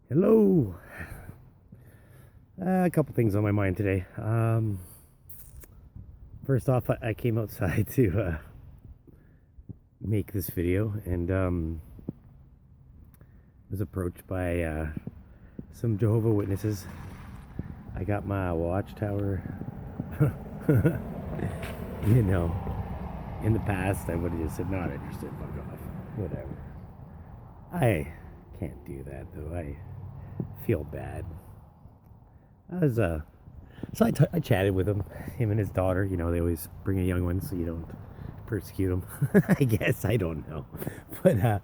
Hello. A couple things on my mind today. First off, I came outside to make this video and was approached by some Jehovah Witnesses. I got my watchtower. you know, in the past, I would have just said, not interested, fuck off. Whatever. I can't do that, though. I feel bad. I was I chatted with him and his daughter. You know, they always bring a young one so you don't persecute them. I guess I don't know, but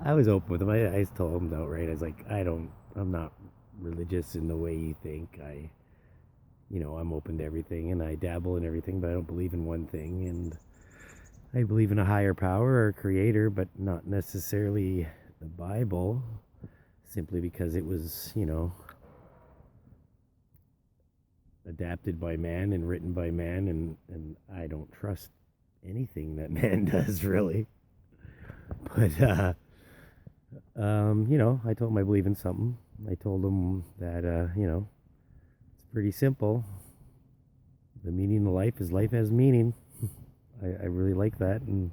I was open with him. I told him outright. I was like, I'm not religious in the way you think. I'm open to everything and I dabble in everything, but I don't believe in one thing. And I believe in a higher power or creator, but not necessarily the Bible, simply because it was, adapted by man and written by man, and I don't trust anything that man does, really. But I told him I believe in something. I told him that it's pretty simple. The meaning of life is life has meaning. I really like that, and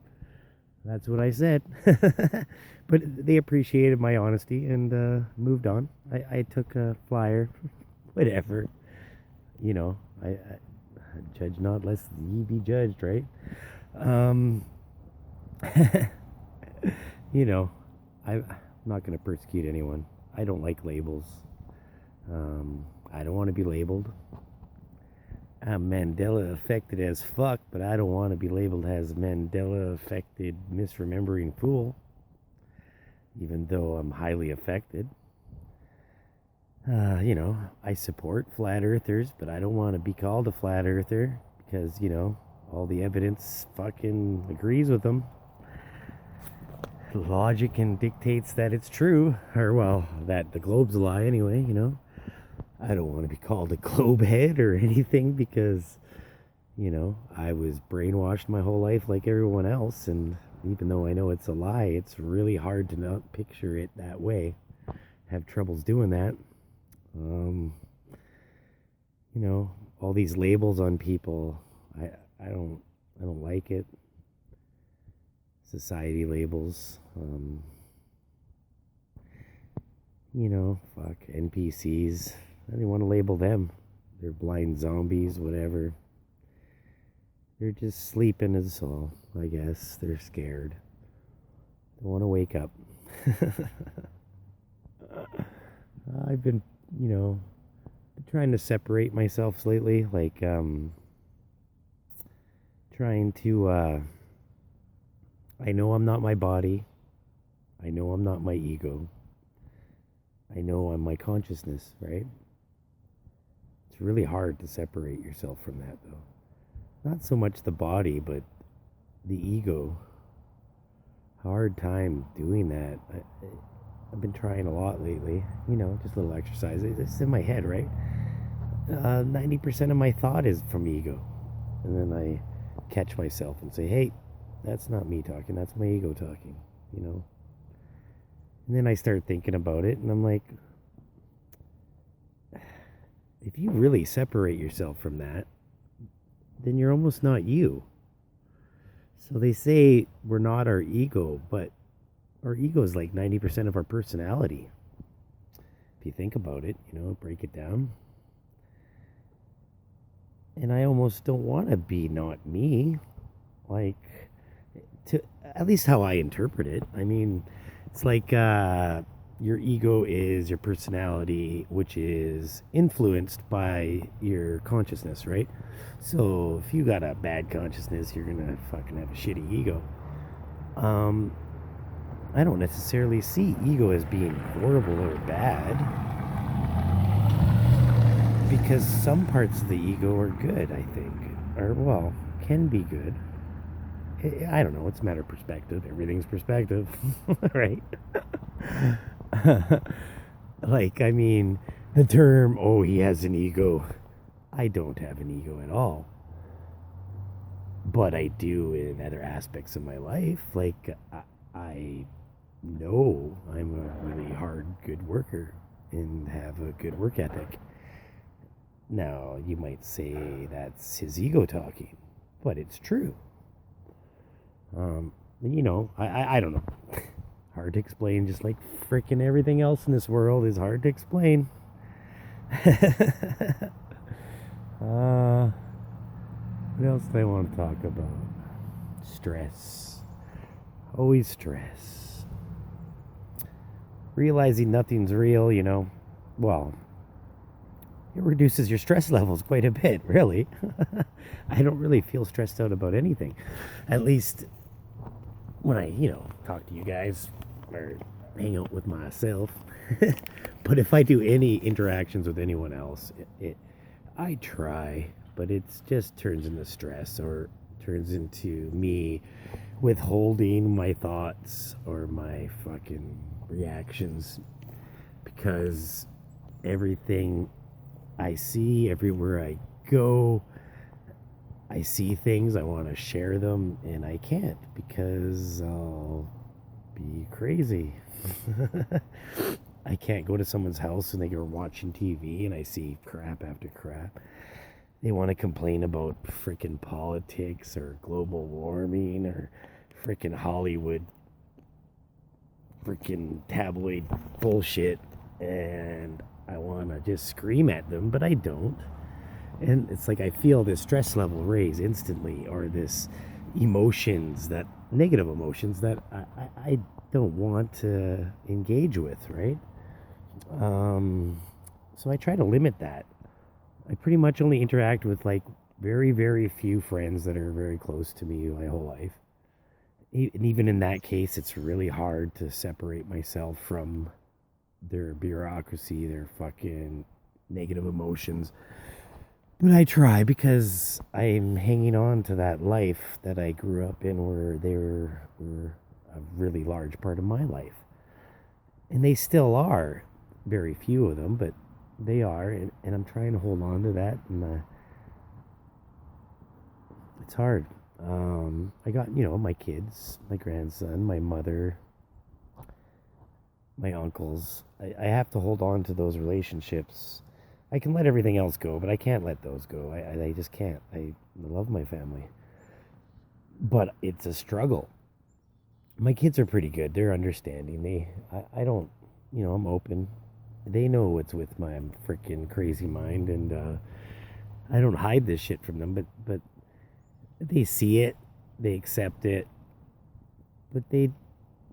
that's what I said. But they appreciated my honesty and moved on. I took a flyer, whatever. I judge not lest ye be judged, right? Um, I'm not going to persecute anyone. I don't like labels. I don't want to be labeled. I'm Mandela affected as fuck, but I don't want to be labeled as Mandela affected misremembering fool, even though I'm highly affected. I support flat earthers, but I don't want to be called a flat earther because, all the evidence fucking agrees with them. Logic and dictates that it's true, or well, that the globe's a lie anyway, I don't want to be called a globe head or anything because, I was brainwashed my whole life like everyone else, and even though I know it's a lie, it's really hard to not picture it that way. Have troubles doing that. All these labels on people, I don't like it. Society labels, fuck NPCs. I didn't want to label them. They're blind zombies, whatever. They're just sleeping as all, I guess. They're scared. They want to wake up. I've been, trying to separate myself lately, like trying to I know I'm not my body. I know I'm not my ego. I know I'm my consciousness, right? It's really hard to separate yourself from that, though. Not so much the body, but the ego. Hard time doing that. I've been trying a lot lately, just a little exercise. It's in my head, right? 90% of my thought is from ego. And then I catch myself and say, hey, that's not me talking, that's my ego talking, And then I start thinking about it, and I'm like, if you really separate yourself from that, then you're almost not you. So they say we're not our ego, but our ego is like 90% of our personality. If you think about it, break it down. And I almost don't want to be not me. Like, at least how I interpret it. I mean, it's like your ego is your personality, which is influenced by your consciousness, right? So if you got a bad consciousness, you're gonna fucking have a shitty ego. I don't necessarily see ego as being horrible or bad, because some parts of the ego are good, I think, or well, can be good. I don't know. It's a matter of perspective. Everything's perspective, right? I mean, the term, oh, he has an ego. I don't have an ego at all. But I do in other aspects of my life. I know I'm a really hard, good worker and have a good work ethic. Now, you might say that's his ego talking, but it's true. I don't know. Hard to explain, just like freaking everything else in this world is hard to explain. What else do I want to talk about? Stress. Always stress. Realizing nothing's real, well, it reduces your stress levels quite a bit, really. I don't really feel stressed out about anything. At least when I, talk to you guys or hang out with myself. But if I do any interactions with anyone else, I try, but it just turns into stress or turns into me withholding my thoughts or my fucking reactions because everything I see, everywhere I go, I see things, I want to share them, and I can't because I'll be crazy. I can't go to someone's house and they are watching TV and I see crap after crap. They want to complain about freaking politics or global warming or freaking Hollywood, freaking tabloid bullshit, and I want to just scream at them, but I don't. And it's like I feel this stress level raise instantly, or this negative emotions that I don't want to engage with, right? So I try to limit that. I pretty much only interact with like very, very few friends that are very close to me my whole life. And even in that case, it's really hard to separate myself from their bureaucracy, their fucking negative emotions. But I try because I'm hanging on to that life that I grew up in where they were a really large part of my life. And they still are. Very few of them, but they are. And I'm trying to hold on to that. And it's hard. I got, my kids, my grandson, my mother, my uncles. I have to hold on to those relationships. I can let everything else go, but I can't let those go. I just can't. I love my family. But it's a struggle. My kids are pretty good. They're understanding. I don't, I'm open. They know what's with my freaking crazy mind, and I don't hide this shit from them, but they see it, they accept it, but they,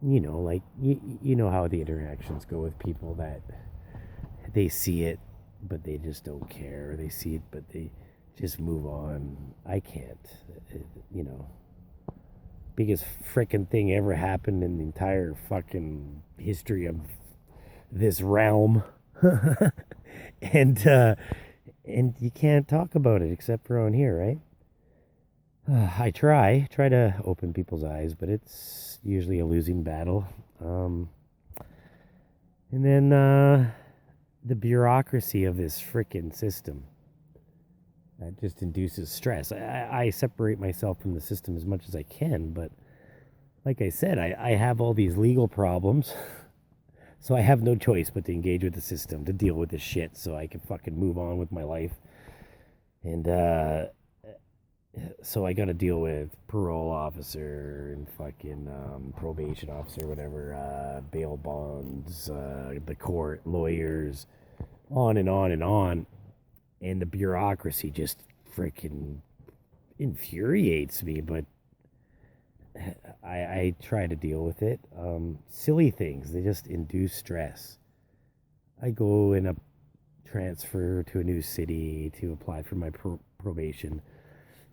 you know how the interactions go with people that they see it, but they just don't care. They see it, but they just move on. I can't, biggest frickin' thing ever happened in the entire fucking history of this realm. and you can't talk about it except for on here, right? I try to open people's eyes, but it's usually a losing battle. And then the bureaucracy of this frickin' system that just induces stress. I separate myself from the system as much as I can, but like I said, I have all these legal problems. So I have no choice but to engage with the system, to deal with this shit so I can fucking move on with my life. And so I got to deal with parole officer and fucking probation officer, whatever, bail bonds, the court, lawyers, on and on and on. And the bureaucracy just freaking infuriates me, but I try to deal with it. Silly things, they just induce stress. I go in a transfer to a new city to apply for my probation,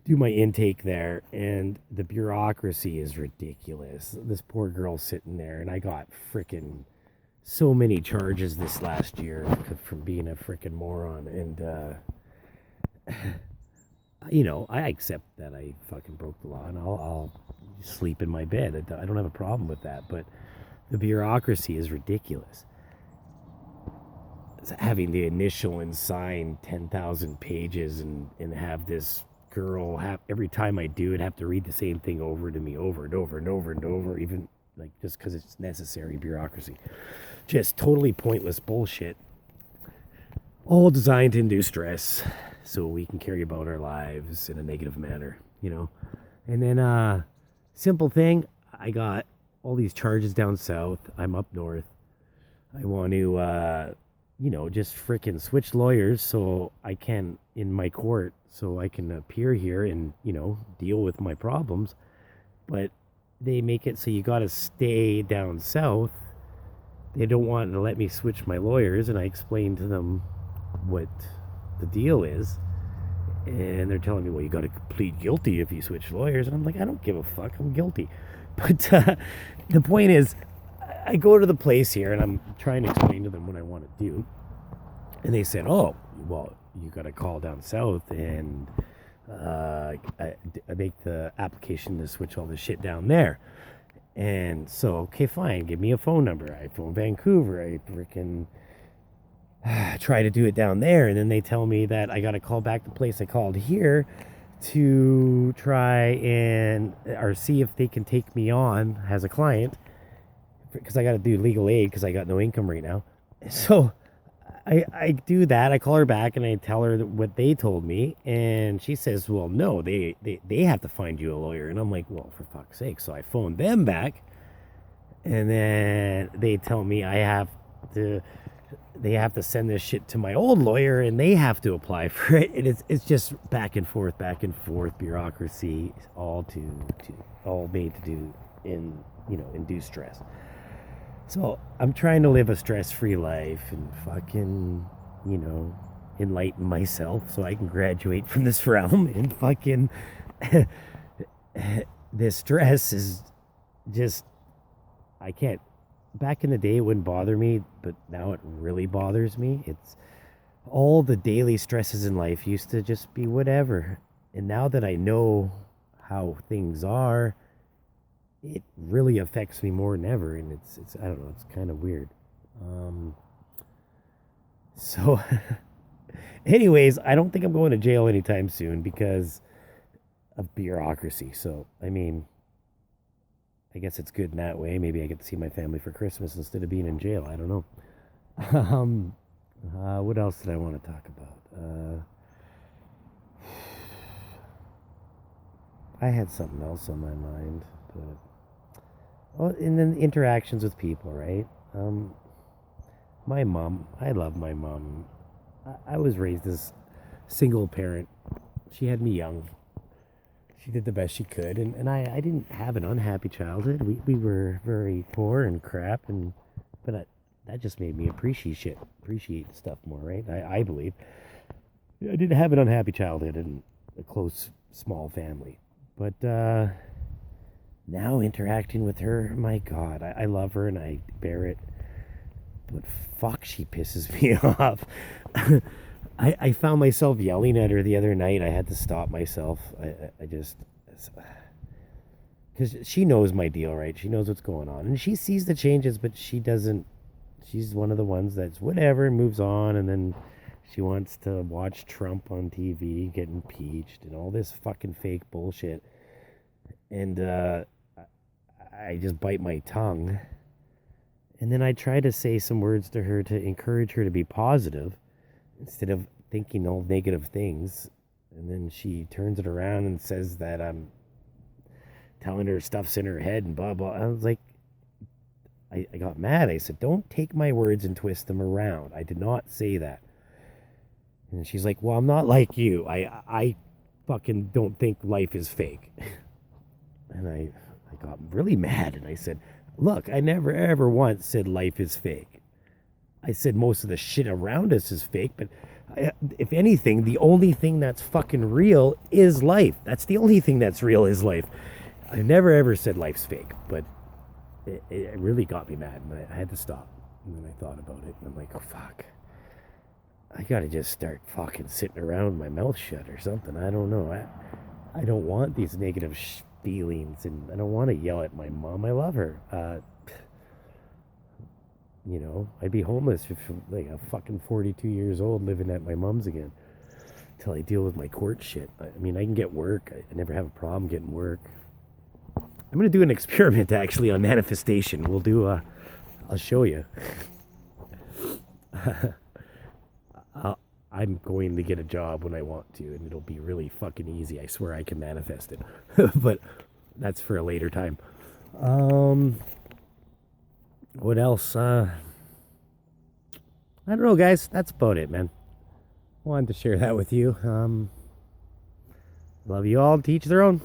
do my intake there, and the bureaucracy is ridiculous. This poor girl sitting there, and I got freaking so many charges this last year from being a freaking moron, and I accept that I fucking broke the law, and I'll sleep in my bed. I don't have a problem with that, but the bureaucracy is ridiculous. Having the initial and sign 10,000 pages and have this girl every time I do it have to read the same thing over to me over and over and over and over, even like just because it's necessary bureaucracy. Just totally pointless bullshit. All designed to induce stress so we can carry about our lives in a negative manner, you know? And then, simple thing, I got all these charges down south. I'm up north. I want to, just freaking switch lawyers so I can, in my court, so I can appear here and, deal with my problems. But they make it so you got to stay down south. They don't want to let me switch my lawyers, and I explained to them what the deal is. And they're telling me, well, you got to plead guilty if you switch lawyers. And I'm like, I don't give a fuck. I'm guilty. But the point is, I go to the place here, and I'm trying to explain to them what I want to do. And they said, oh, well, you got to call down south and I make the application to switch all this shit down there. And so, okay, fine. Give me a phone number. I phone Vancouver. I freaking try to do it down there. And then they tell me that I got to call back the place I called here to try and or see if they can take me on as a client, because I got to do legal aid because I got no income right now. So I do that. I call her back and I tell her what they told me. And she says, well, no, they have to find you a lawyer. And I'm like, well, for fuck's sake. So I phoned them back. And then they tell me they have to send this shit to my old lawyer and they have to apply for it. And it's just back and forth, bureaucracy, all made to do induce stress. So I'm trying to live a stress-free life and fucking, enlighten myself so I can graduate from this realm. And fucking this stress is just, I can't. Back in the day, it wouldn't bother me, but now it really bothers me. It's all the daily stresses in life used to just be whatever. And now that I know how things are, it really affects me more than ever, and it's I don't know, it's kind of weird. So anyways, I don't think I'm going to jail anytime soon because of bureaucracy. So I mean, I guess it's good in that way. Maybe I get to see my family for Christmas instead of being in jail. I don't know. What else did I want to talk about? I had something else on my mind, but and then interactions with people, right? My mom, I love my mom. I was raised as single parent. She had me young. She did the best she could, and I didn't have an unhappy childhood. We were very poor and crap, but that just made me appreciate stuff more, right? I believe. I didn't have an unhappy childhood and a close, small family. But now interacting with her, my God, I love her and I bear it. But fuck, she pisses me off. I found myself yelling at her the other night. I had to stop myself. I just, because she knows my deal, right? She knows what's going on. And she sees the changes, but she doesn't. She's one of the ones that's whatever, moves on. And then she wants to watch Trump on TV, get impeached, and all this fucking fake bullshit. And I just bite my tongue. And then I try to say some words to her to encourage her to be positive instead of thinking all negative things. And then she turns it around and says that I'm telling her stuff's in her head and blah, blah. I was like, I got mad. I said, don't take my words and twist them around. I did not say that. And she's like, well, I'm not like you. I fucking don't think life is fake. And I got really mad and I said, look, I never ever once said life is fake. I said most of the shit around us is fake, but if anything, the only thing that's fucking real is life. That's the only thing that's real is life. I never ever said life's fake, but it really got me mad and I had to stop. And then I thought about it and I'm like, oh fuck. I gotta just start fucking sitting around with my mouth shut or something. I don't know. I don't want these negative feelings and I don't want to yell at my mom. I love her. I'd be homeless if like a fucking 42 years old living at my mom's again until I deal with my court shit. I mean, I can get work. I never have a problem getting work. I'm going to do an experiment actually on manifestation. I'll show you. I'm going to get a job when I want to, and it'll be really fucking easy. I swear I can manifest it. But that's for a later time. What else? I don't know, guys. That's about it, man. Wanted to share that with you. Love you all. To each their own.